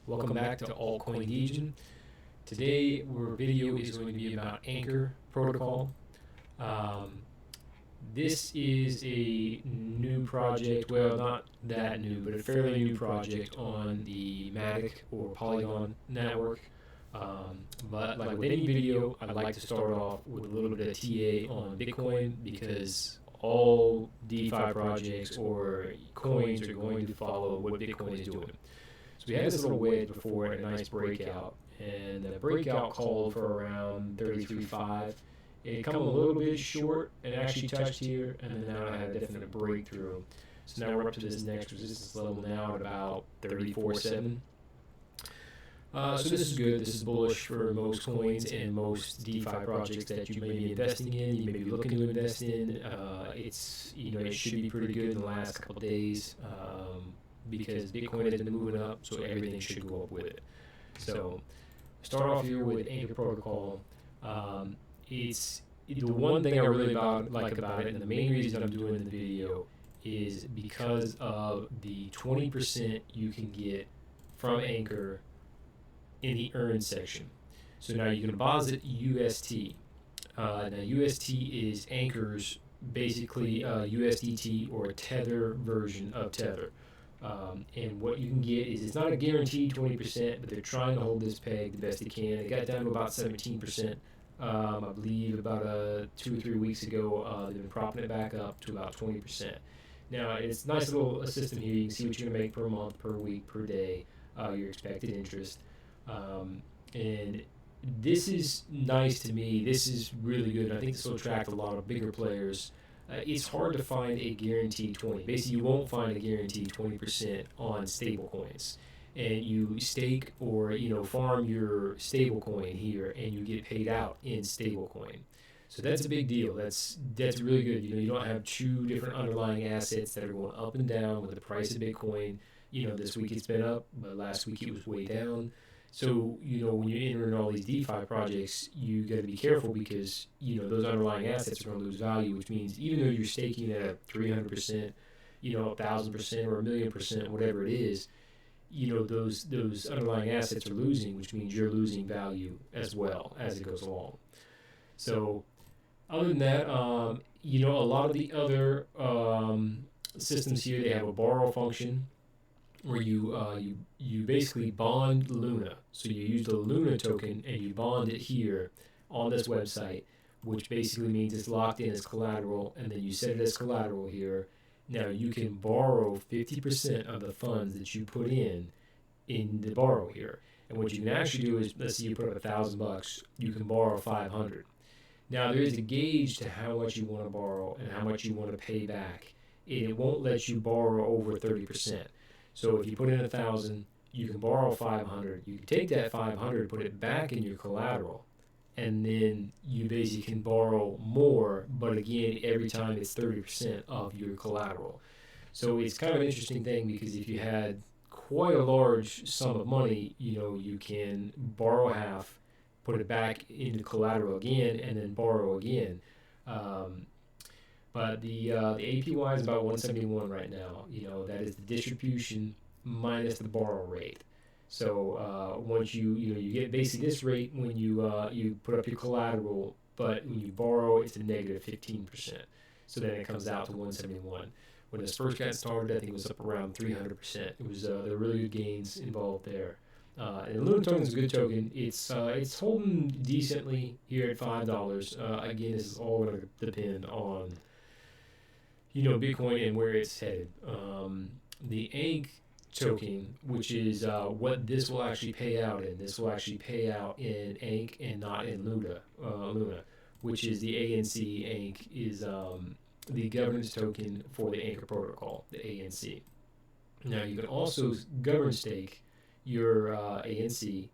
Welcome back to Altcoin Legion. Today, our video is going to be about Anchor Protocol. This is a new project, well, not that new, but a fairly new project on the Matic or Polygon network. But like with any video, I'd like to start off with a little bit of TA on Bitcoin because all DeFi projects or coins are going to follow what Bitcoin is doing. So we had this little wedge before and a nice breakout, and the breakout called for around 33.5. It come a little bit short and actually touched here, and then now I had a definite breakthrough. So now we're up to this next resistance level now at about 34.7. So this is good. This is bullish for most coins and most DeFi projects that you may be investing in. You may be looking to invest in. It should be pretty good in the last couple of days because Bitcoin has been moving up, so everything should go up with it. So start off here with Anchor Protocol. It's the one thing I really like about it, and the main reason I'm doing the video is because of the 20% you can get from Anchor in the earn section. So now you can deposit UST. Now UST is Anchor's basically USDT or a Tether version of Tether. And what you can get is it's not a guaranteed 20%, but they're trying to hold this peg the best they can. They got down to about 17%. I believe about 2 or 3 weeks ago, they've been propping it back up to about 20%. Now, it's a nice little system here. You can see what you're going to make per month, per week, per day, your expected interest. And this is nice to me. This is really good. I think this will attract a lot of bigger players. It's hard to find a guaranteed 20. Basically, you won't find a guaranteed 20% on stable coins. And you stake or farm your stable coin here, and you get paid out in stable coin. So that's a big deal. That's really good. You don't have two different underlying assets that are going up and down with the price of Bitcoin. This week it's been up, but last week it was way down. So, when you enter in all these DeFi projects, you got to be careful because, those underlying assets are going to lose value, which means even though you're staking at 300%, 1,000% or 1,000,000%, whatever it is, those underlying assets are losing, which means you're losing value as well as it goes along. So, other than that, a lot of the other systems here, they have a borrow function where you basically bond Luna. So you use the Luna token and you bond it here on this website, which basically means it's locked in as collateral, and then you set it as collateral here. Now you can borrow 50% of the funds that you put in the borrow here. And what you can actually do is, let's say you put up $1,000, you can borrow 500. Now there is a gauge to how much you want to borrow and how much you want to pay back. It won't let you borrow over 30%. So if you put in 1,000, you can borrow 500. You can take that 500, put it back in your collateral, and then you basically can borrow more. But again, every time it's 30% of your collateral. So it's kind of an interesting thing because if you had quite a large sum of money, you can borrow half, put it back into collateral again, and then borrow again. But the APY is about 171 right now. That is the distribution minus the borrow rate. So once you get basically this rate when you put up your collateral, but when you borrow, it's a negative 15%. So then it comes out to 171. When this first got started, I think it was up around 300%. It was there were really good gains involved there. And the Luna token is a good token. It's holding decently here at $5. Again, this is all going to depend on Bitcoin and where it's headed. The ANK token, which is what this will actually pay out in. This will actually pay out in ANK and not in Luna, which is the ANC. ANK is the governance token for the Anchor protocol, the ANC. Now you can also govern stake your ANC,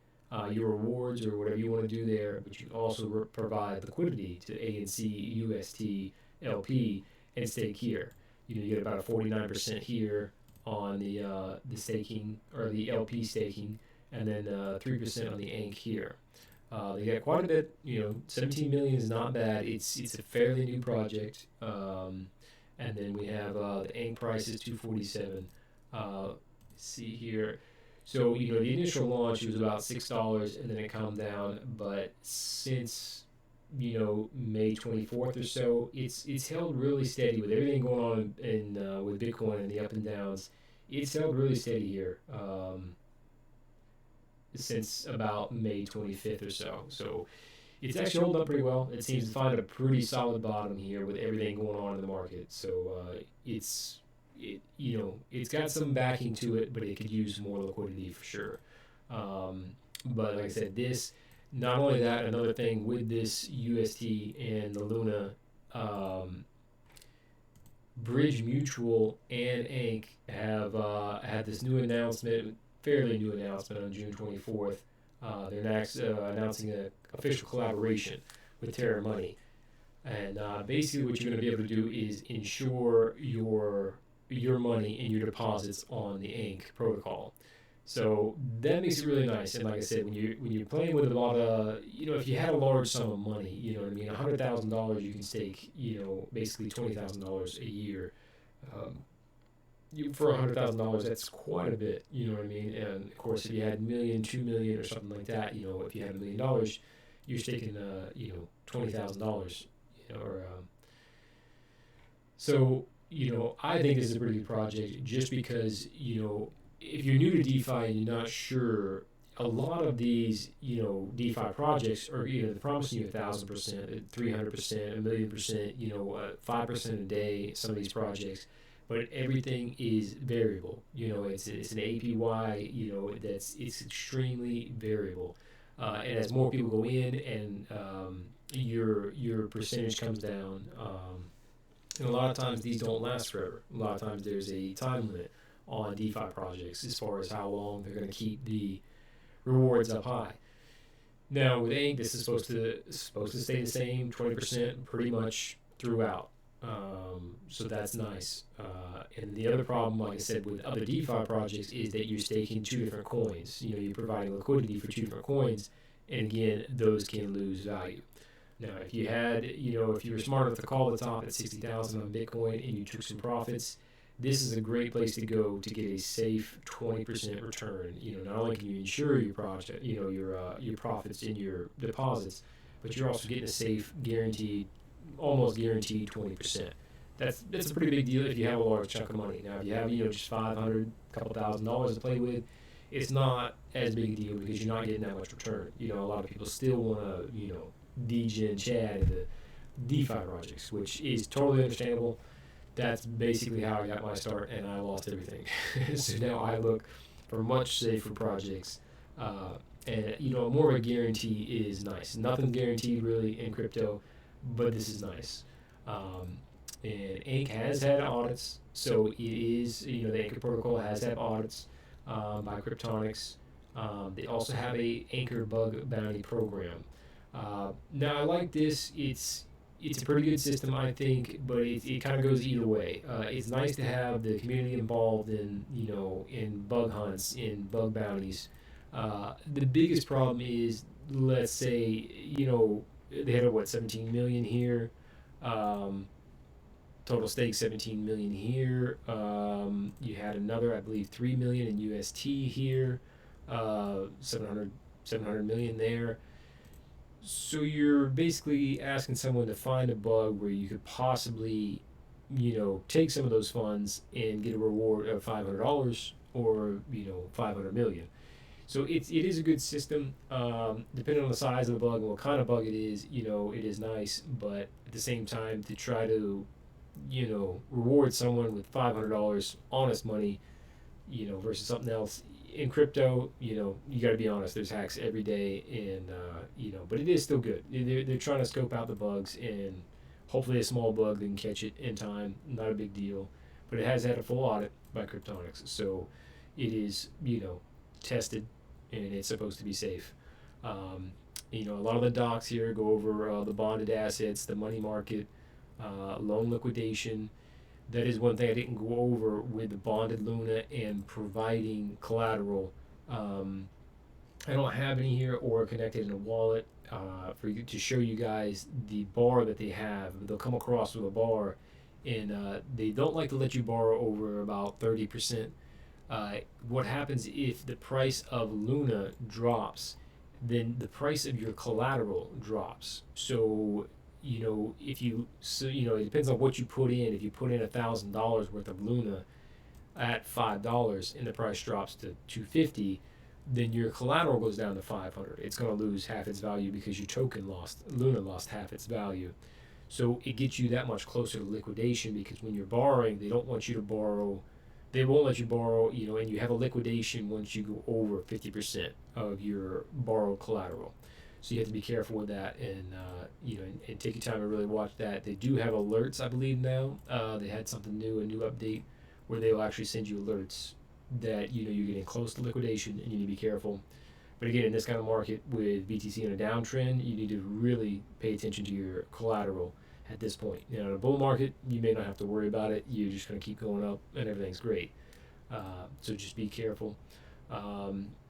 your rewards or whatever you want to do there, but you can also provide liquidity to ANC, UST, LP, and stake here. You get about a 49% here on the staking or the LP staking, and then 3% on the ANK here. They got quite a bit. 17 million is not bad. It's a fairly new project. And then we have the ANK price is 247. See here. So, the initial launch was about $6, and then it calmed down. But since, May 24th or so, it's held really steady with everything going on with Bitcoin and the up and downs. It's held really steady here since about May 25th or so. So it's actually holding up pretty well. It seems to find a pretty solid bottom here with everything going on in the market. So it's got some backing to it, but it could use more liquidity for sure. But like I said, not only that, another thing with this UST and the Luna, Bridge Mutual and Inc. have had this new announcement, fairly new announcement on June 24th. They're next announcing an official collaboration with Terra Money. And basically what you're going to be able to do is insure your money and your deposits on the Inc. protocol. So that makes it really nice. And like I said, when you're playing with a lot of, if you had a large sum of money, $100,000 you can stake, basically $20,000 a year. For $100,000, that's quite a bit, And of course, if you had $1 million, $2 million, or something like that, if you had $1 million, you're staking, $20,000, or so, I think this is a pretty good project just because, if you're new to DeFi and you're not sure, a lot of these, DeFi projects are, they're promising you 1,000%, 300%, 1,000,000%, 5% a day, some of these projects. But everything is variable. It's an APY. It's extremely variable. And as more people go in, and your percentage comes down, and a lot of times these don't last forever. A lot of times there's a time limit on DeFi projects as far as how long they're going to keep the rewards up high. Now with Ink, this is supposed to stay the same, 20% pretty much throughout. So that's nice. And the other problem, like I said, with other DeFi projects is that you're staking two different coins. You're providing liquidity for two different coins, and again, those can lose value. Now, if you were smart enough to call the top at 60,000 on Bitcoin and you took some profits, this is a great place to go to get a safe 20% return. Not only can you insure your project, your profits in your deposits, but you're also getting a safe, almost guaranteed 20%. That's a pretty big deal if you have a large chunk of money. Now, if you have just $500, couple $1,000 to play with, it's not as big a deal because you're not getting that much return. A lot of people still want to degen Chad into DeFi projects, which is totally understandable. That's basically how I got my start, and I lost everything. So now I look for much safer projects. And more of a guarantee is nice. Nothing guaranteed really in crypto, but this is nice. And Ink has had audits, so it is, the Anchor protocol has had audits by Cryptonics. They also have a Anchor bug bounty program. Now I like this. It's a pretty good system, I think, but it kind of goes either way. It's nice to have the community involved in bug hunts, in bug bounties. The biggest problem is, let's say, they had 17 million here. Total stake 17 million here. You had another, I believe, 3 million in UST here. 700 million there. So you're basically asking someone to find a bug where you could possibly, take some of those funds and get a reward of $500 or 500 million. So it is a good system. Depending on the size of the bug and what kind of bug it is, it is nice. But at the same time, to try to, reward someone with $500 honest money, versus something else in crypto, you got to be honest. There's hacks every day, and but it is still good. They're trying to scope out the bugs, and hopefully a small bug they can catch it in time. Not a big deal, but it has had a full audit by Cryptonics, so it is tested, and it's supposed to be safe. A lot of the docs here go over the bonded assets, the money market, loan liquidation. That is one thing I didn't go over with the bonded Luna and providing collateral. I don't have any here or connected in a wallet for you to show you guys the bar that they have. They'll come across with a bar, and they don't like to let you borrow over about 30%. What happens if the price of Luna drops, then the price of your collateral drops. So it depends on what you put in. If you put in $1,000 worth of Luna at $5 and the price drops to 250, then your collateral goes down to 500. It's going to lose half its value because your Luna lost half its value. So it gets you that much closer to liquidation, because when you're borrowing, they don't want you to borrow. They won't let you borrow, and you have a liquidation once you go over 50% of your borrowed collateral. So you have to be careful with that, and take your time and really watch that. They do have alerts, I believe now. They had something new, a new update, where they will actually send you alerts that you're getting close to liquidation and you need to be careful. But again, in this kind of market with BTC in a downtrend, you need to really pay attention to your collateral at this point. In a bull market, you may not have to worry about it. You're just going to keep going up and everything's great. So just be careful.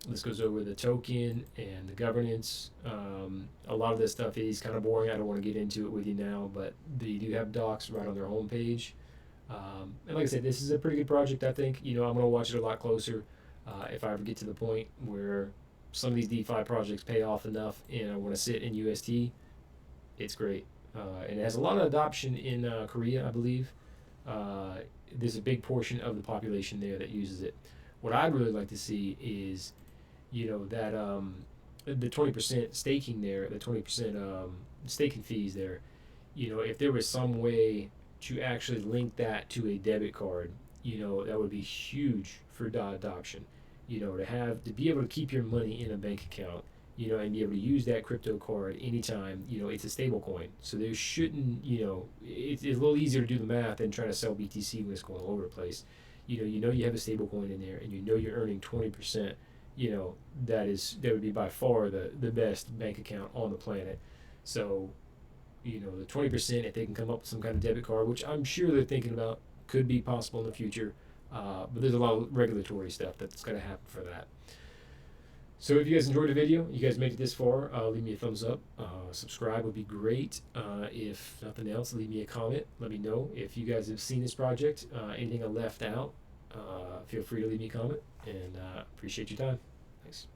This goes over the token and the governance. A lot of this stuff is kind of boring. I don't want to get into it with you now, but they do have docs right on their homepage. And like I said, this is a pretty good project, I think. I'm going to watch it a lot closer if I ever get to the point where some of these DeFi projects pay off enough and I want to sit in UST. It's great. And it has a lot of adoption in Korea, I believe. There's a big portion of the population there that uses it. What I'd really like to see is, that the 20% staking there, the 20% staking fees there, if there was some way to actually link that to a debit card, that would be huge for adoption. To be able to keep your money in a bank account, and be able to use that crypto card anytime. It's a stable coin, so there shouldn't, it's a little easier to do the math than trying to sell BTC when it's going all over the place. You have a stable coin in there, and you're earning 20%. That would be by far the best bank account on the planet. So, the 20%, if they can come up with some kind of debit card, which I'm sure they're thinking about, could be possible in the future. But there's a lot of regulatory stuff that's going to happen for that. So if you guys enjoyed the video, you guys made it this far, leave me a thumbs up. Subscribe would be great. If nothing else, leave me a comment. Let me know if you guys have seen this project. Anything I left out, feel free to leave me a comment. And appreciate your time. Thanks.